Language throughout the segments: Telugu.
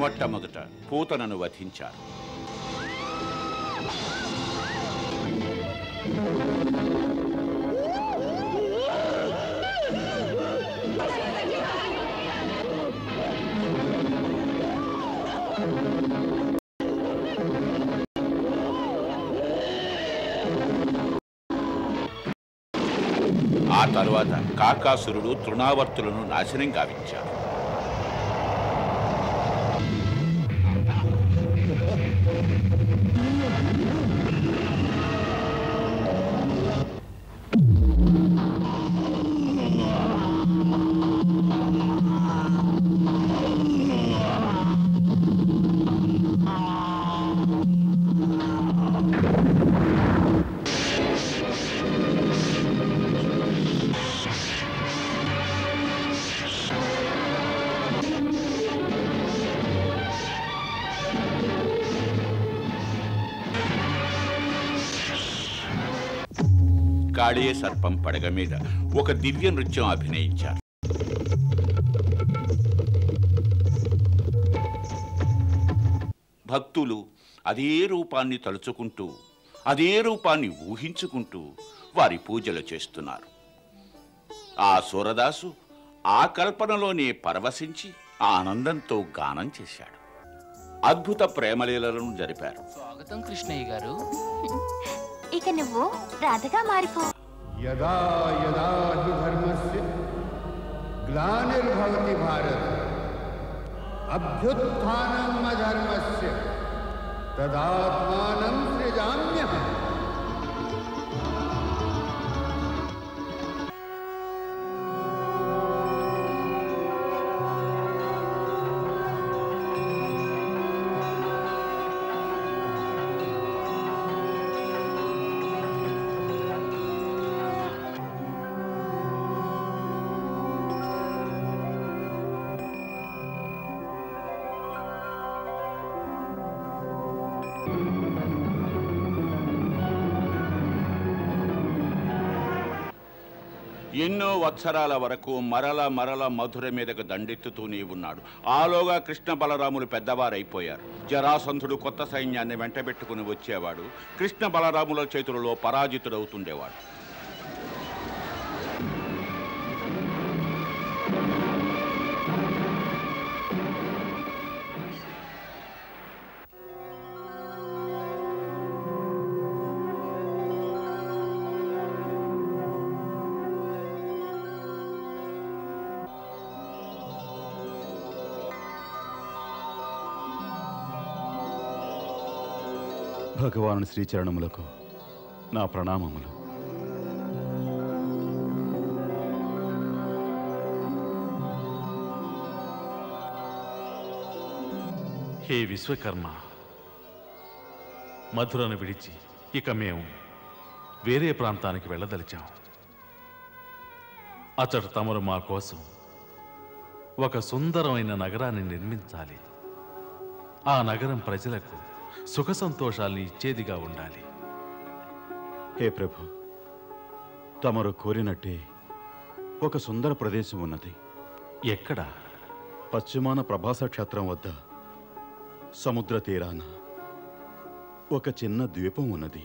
మొట్టమొదట పూతనను వధించారు. ఆ తరువాత కాకాసురుడు తృణావర్తులను నాశనం గావించారు. కాళీయ సర్పం పడగ మీద ఒక దివ్య నృత్యం అభినయించారు. భక్తులు అదే రూపాన్ని తలుచుకుంటూ, అదే రూపాన్ని ఊహించుకుంటూ వారి పూజలు చేస్తున్నారు. ఆ సూరదాసు ఆ కల్పనలోనే పరవశించి ఆనందంతో గానం చేశాడు. అద్భుత ప్రేమలీలను జరిపారు. స్వాగతం కృష్ణయ్య గారు. ఇక నువ్వు రాధగా మారిపో. యదా యదా హి ధర్మస్య గ్లానిర్భవతి భారత అభ్యుత్థానం అధర్మస్య తదాత్మానం సృజామ్యహం. ఎన్నో వత్సరాల వరకు మరల మధుర మీదకు దండెత్తుతూనే ఉన్నాడు. ఆలోగా కృష్ణ బలరాములు పెద్దవారైపోయారు. జరాసంధుడు కొత్త సైన్యాన్ని వెంటబెట్టుకుని వచ్చేవాడు. కృష్ణ బలరాముల చేతులలో పరాజితుడవుతుండేవాడు. భగవాను శ్రీచరణములకు నా ప్రణామములు. హే విశ్వకర్మ, మధురను విడిచి ఇక మేము వేరే ప్రాంతానికి వెళ్ళదలిచాం. అచ్చట తమరు మా కోసం ఒక సుందరమైన నగరాన్ని నిర్మించాలి. ఆ నగరం ప్రజలకు సుఖ సంతోషాల్ని ఇచ్చేదిగా ఉండాలి. హే ప్రభు, తమరు కోరినట్టే ఒక సుందర ప్రదేశం ఉన్నది. ఎక్కడ? పశ్చిమాన ప్రభాస క్షేత్రం వద్ద సముద్ర తీరాన ఒక చిన్న ద్వీపం ఉన్నది.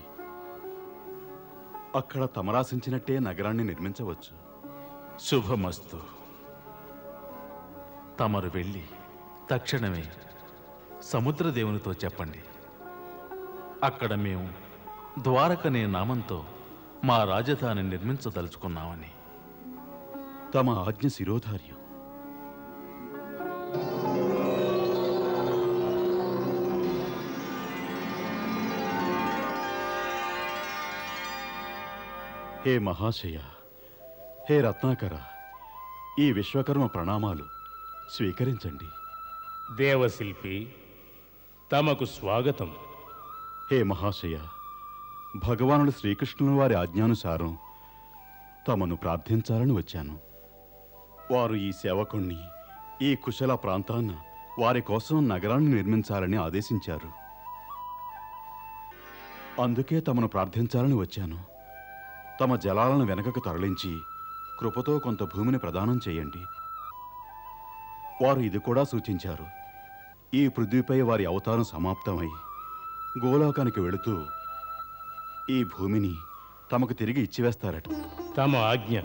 అక్కడ తమరాశించినట్టే నగరాన్ని నిర్మించవచ్చు. శుభమస్తు. తమరు వెళ్ళి తక్షణమే సముద్రదేవునితో చెప్పండి, అక్కడ మేము ద్వారకనే నామంతో మా రాజధాని నిర్మించదలుచుకున్నామని. తమ ఆజ్ఞ శిరోధార్యం. హే మహాశయ, హే రత్నాకర, ఈ విశ్వకర్మ ప్రణామాలు స్వీకరించండి. దేవశిల్పి, తమకు స్వాగతం. హే మహాశయ, భగవానుడు శ్రీకృష్ణుని వారి ఆజ్ఞానుసారం తమను ప్రార్థించాలని వచ్చాను. వారు ఈ సేవకుణ్ణి ఈ కుశల ప్రాంతాన వారి కోసం నగరాన్ని నిర్మించాలని ఆదేశించారు. అందుకే తమను ప్రార్థించాలని వచ్చాను. తమ జలాలను వెనకకు తరలించి కృపతో కొంత భూమిని ప్రదానం చేయండి. వారు ఇది కూడా సూచించారు, ఈ పృథ్వీపై వారి అవతారం సమాప్తమై గోలోకానికి వెళుతూ ఈ భూమిని తమకు తిరిగి ఇచ్చివేస్తారట. తమ ఆజ్ఞ.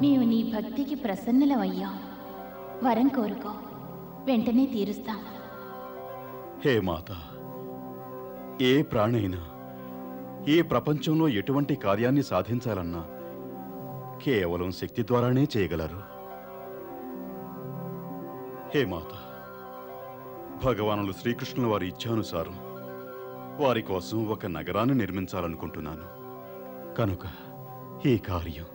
మేము నీ భక్తికి ప్రసన్నులమయ్యాం. వరం కోరుకో, వెంటనే తీరుస్తాం. హే మాత, ఏ ప్రాణైనా ఈ ప్రపంచంలో ఎటువంటి కార్యాన్ని సాధించాలన్నా కేవలం శక్తి ద్వారానే చేయగలరు. హే మాత, భగవానులు శ్రీకృష్ణుల వారి ఇచ్ఛానుసారం వారి కోసం ఒక నగరాన్ని నిర్మించాలనుకుంటున్నాను. కనుక ఈ కార్యం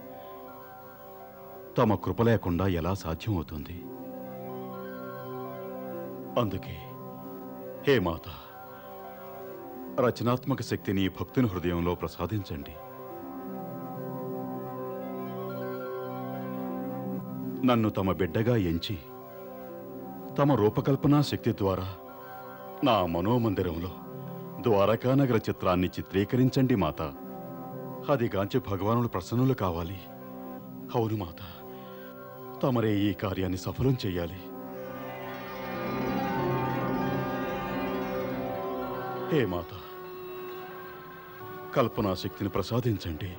తమ కృప లేకుండా ఎలా సాధ్యమవుతుంది? అందుకే హే మాత, రచనాత్మక శక్తిని భక్తుని హృదయంలో ప్రసాదించండి. నన్ను తమ బిడ్డగా ఎంచి తమ రూపకల్పనా శక్తి ద్వారా నా మనోమందిరంలో ద్వారకానగర చిత్రాన్ని చిత్రీకరించండి మాత. అదిగాంచి భగవానులు ప్రసన్నులు కావాలి. అవును మాత, తమరే ఈ కార్యాన్ని సఫలం చేయాలి. హే మాత, కల్పనా శక్తిని ప్రసాదించండి.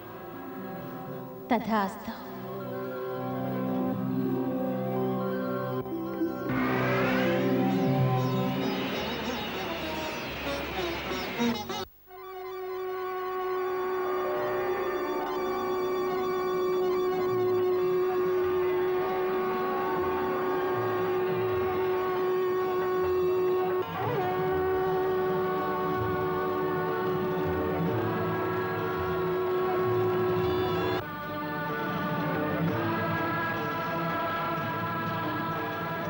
తథాస్తు.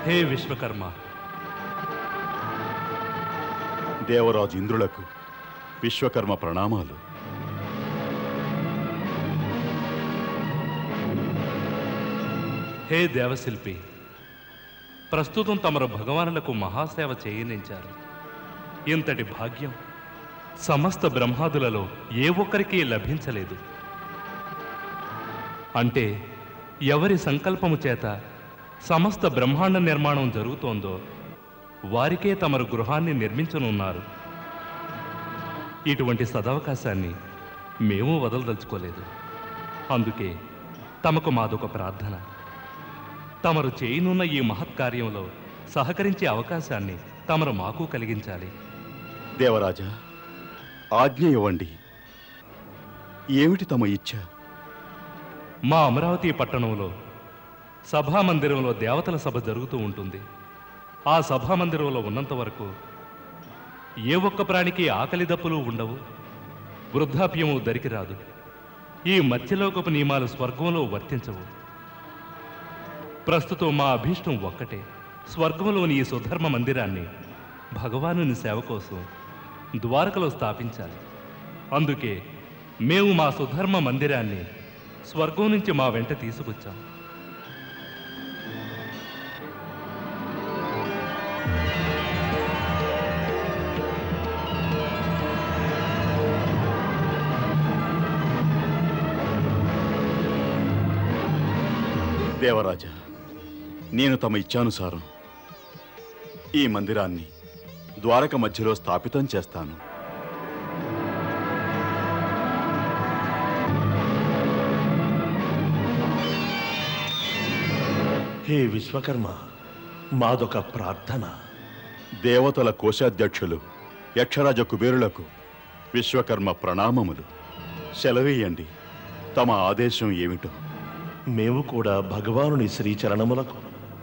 హే విశ్వకర్మ, దేవరాజు ఇంద్రులకు విశ్వకర్మ ప్రణామాలు. హే దేవశిల్పి, ప్రస్తుతం తమరు భగవానులకు మహాసేవ చేయనించారు. ఇంతటి భాగ్యం సమస్త బ్రహ్మాదులలో ఏ ఒక్కరికి లభించలేదు. అంటే ఎవరి సంకల్పము చేత సమస్త బ్రహ్మాండ నిర్మాణం జరుగుతోందో వారికే తమరు గృహాన్ని నిర్మించనున్నారు. ఇటువంటి సదవకాశాన్ని మేము వదలదలుచుకోలేదు. అందుకే తమకు మాదొక ప్రార్థన. తమరు చేయనున్న ఈ మహత్కార్యంలో సహకరించే అవకాశాన్ని తమరు మాకు కలిగించాలి. దేవరాజా, ఆజ్ఞ ఇవ్వండి. ఏమిటి తమ ఇచ్ఛ? మా అమరావతి పట్టణంలో సభామందిరంలో దేవతల సభ జరుగుతూ ఉంటుంది. ఆ సభామందిరంలో ఉన్నంత వరకు ఏ ఒక్క ప్రాణికి ఆకలి దప్పులు ఉండవు, వృద్ధాప్యము దరికిరాదు. ఈ మత్స్యలోకపు నియమాలు స్వర్గంలో వర్తించవు. ప్రస్తుతం మా అభీష్టం ఒక్కటే, స్వర్గంలోని ఈ సుధర్మ మందిరాన్ని భగవానుని సేవ కోసం ద్వారకలో స్థాపించాలి. అందుకే మేము మా సుధర్మ మందిరాన్ని స్వర్గం నుంచి మా వెంట తీసుకొచ్చాం. దేవరాజా, నేను తమ ఇచ్ఛానుసారం ఈ మందిరాన్ని ద్వారక మధ్యలో స్థాపితం చేస్తాను. హే విశ్వకర్మ, మాదొక ప్రార్థన. దేవతల కోశాధ్యక్షులు యక్షరాజ కుబేరులకు విశ్వకర్మ ప్రణామములు. సెలవేయండి, తమ ఆదేశం ఏమిటో? మేము కూడా భగవానుని శ్రీచరణములకు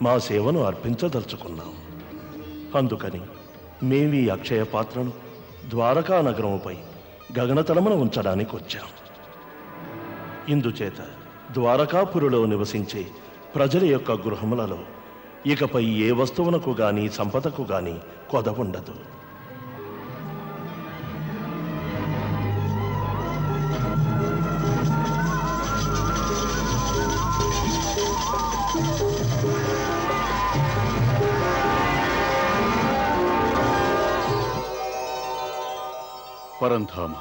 మా సేవను అర్పించదలుచుకున్నాం. అందుకని మేమీ అక్షయ పాత్రను ద్వారకా నగరముపై గగనతలమున ఉంచడానికి వచ్చాం. ఇందుచేత ద్వారకాపురిలో నివసించే ప్రజల యొక్క గృహములలో ఇకపై ఏ వస్తువునకు గాని సంపదకు గాని కొద ఉండదు. పరంధామ,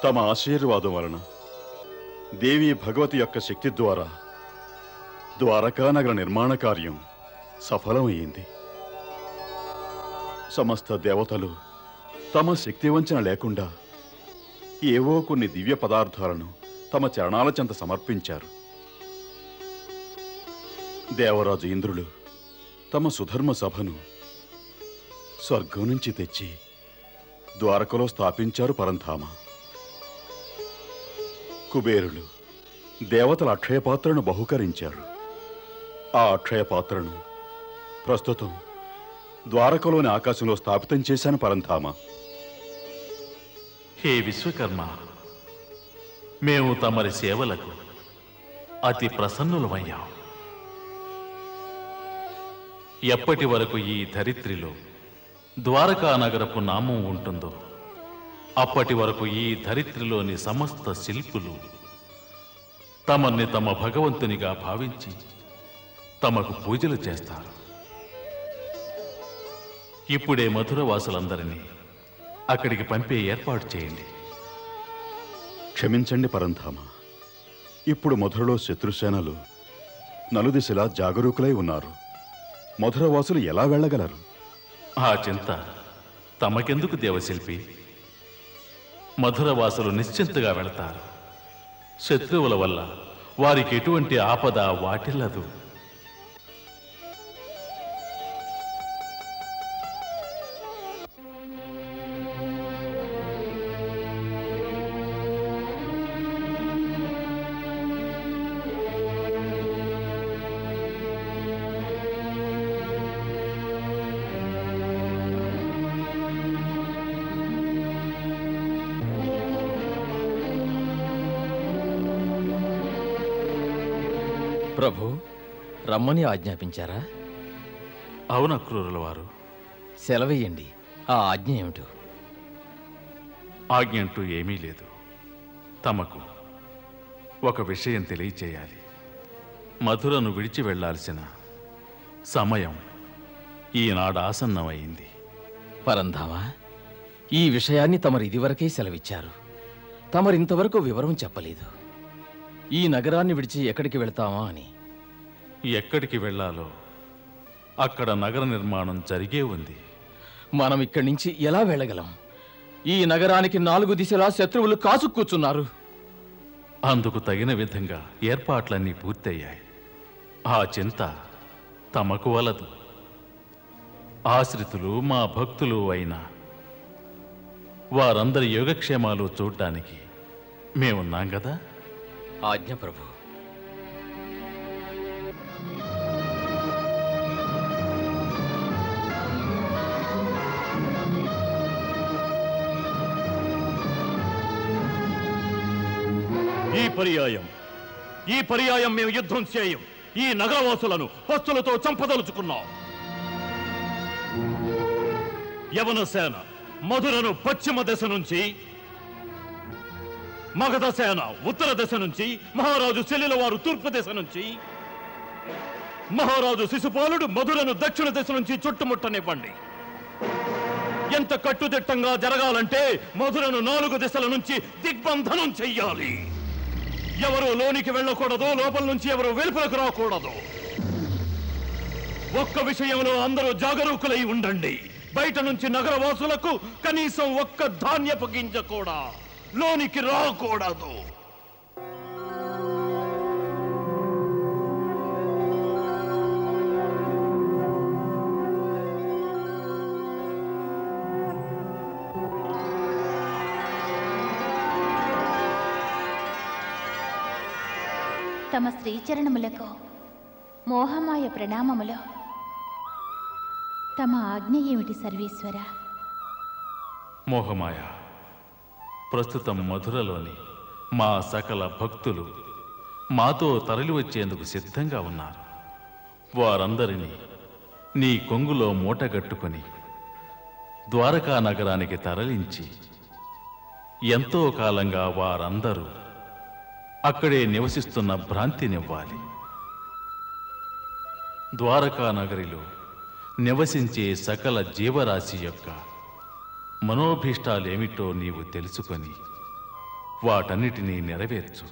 తమ ఆశీర్వాదం వలన దేవి భగవతి యొక్క శక్తి ద్వారా ద్వారకానగర నిర్మాణ కార్యం సఫలమయ్యింది. సమస్త దేవతలు తమ శక్తి వంచన లేకుండా ఏవో కొన్ని దివ్య పదార్థాలను తమ చరణాల చెంత సమర్పించారు. దేవరాజు ఇంద్రులు తమ సుధర్మ సభను స్వర్గం నుంచి తెచ్చి ద్వారకలో స్థాపించారు పరంధామ. కుబేరులు దేవతల అక్షయపాత్రను బహుకరించారు. ఆ అక్షయపాత్రను ప్రస్తుతం ద్వారకలోని ఆకాశంలో స్థాపితం చేశాను పరంధామ. హే విశ్వకర్మ, మేము తమరి సేవలకు అతి ప్రసన్నులమయ్యాం. ఎప్పటి వరకు ఈ ధరిత్రిలో ద్వారకా నగరపు నామం ఉంటుందో అప్పటి వరకు ఈ ధరిత్రిలోని సమస్త శిల్పులు తమని తమ భగవంతునిగా భావించి తమకు పూజలు చేస్తారు. ఇప్పుడే మధురవాసులందరినీ అక్కడికి పంపే ఏర్పాటు చేయండి. క్షమించండి పరంధామ, ఇప్పుడు మధురలో శత్రుసేనలు నలుదిశలా జాగరూకులై ఉన్నారు. మధురవాసులు ఎలా వెళ్ళగలరు? ఆ చింత తమకెందుకు దేవశిల్పి? మధురవాసులు నిశ్చింతగా వెళతారు. శత్రువుల వల్ల వారికి ఎటువంటి ఆపద వాటిల్లదు. ప్రభు, రమ్మని ఆజ్ఞాపించారా? అవున క్రూరుల వారు. సెలవేయండి, ఆ ఆజ్ఞ ఏమిటో? ఆజ్ఞ అంటూ ఏమీ లేదు. తమకు ఒక విషయం తెలియచేయాలి. మధురను విడిచి వెళ్లాల్సిన సమయం ఈనాడు ఆసన్నమైంది. పరంధామా, ఈ విషయాన్ని తమరు ఇదివరకే సెలవిచ్చారు. తమరింతవరకు వివరం చెప్పలేదు. ఈ నగరాన్ని విడిచి ఎక్కడికి వెళ్తామా అని. ఎక్కడికి వెళ్ళాలో అక్కడ నగర నిర్మాణం జరిగే ఉంది. మనం ఇక్కడి నుంచి ఎలా వెళ్ళగలం? ఈ నగరానికి 4 దిశలా శత్రువులు కాసుకూర్చున్నారు. అందుకు తగిన విధంగా ఏర్పాట్లన్నీ పూర్తయ్యాయి. ఆ చింత తమకు వలదు. ఆశ్రితులు మా భక్తులు అయిన వారందరి యోగక్షేమాలు చూడ్డానికి మేమున్నాం కదా. ఆజ్ఞ ప్రభు. ఈ పర్యాయం మేము యుద్ధం చేయం. ఈ నగరవాసులను పస్తులతో చంపదలుచుకున్నాం. యవన సేన మధురను పశ్చిమ దశ నుంచి, మగధ సేన ఉత్తర దశ నుంచి, మహారాజు శల్యుల వారు తూర్పు దశ నుంచి, మహారాజు శిశుపాలుడు మధురను దక్షిణ దశ నుంచి చుట్టుముట్టనివ్వండి. ఎంత కట్టుదిట్టంగా జరగాలంటే మధురను 4 దిశల నుంచి దిగ్బంధనం చెయ్యాలి. ఎవరు లోనికి వెళ్ళకూడదు, లోపల నుంచి ఎవరు వెలుపలకు రాకూడదు. ఒక్క విషయంలో అందరూ జాగరూకులై ఉండండి. బయట నుంచి నగరవాసులకు కనీసం ఒక్క ధాన్యపు గింజ కూడా లోనికి రాకూడదు. తమ శ్రీచరణములకు మోహమాయ ప్రణామములు. తమ ఆజ్ఞ ఏమిటి సర్వేశ్వర? మోహమాయ, ప్రస్తుతం మధురలోని మా సకల భక్తులు మాతో తరలి వచ్చేందుకు సిద్ధంగా ఉన్నారు. వారందరినీ నీ కొంగులో మూటగట్టుకొని ద్వారకా నగరానికి తరలించి ఎంతో కాలంగా వారందరూ అక్కడే నివసిస్తున్న భ్రాంతినివ్వాలి. ద్వారకా నగరిలో నివసించే సకల జీవరాశి యొక్క మనోభీష్టాలేమిటో నీవు తెలుసుకొని వాటన్నిటినీ నెరవేర్చు.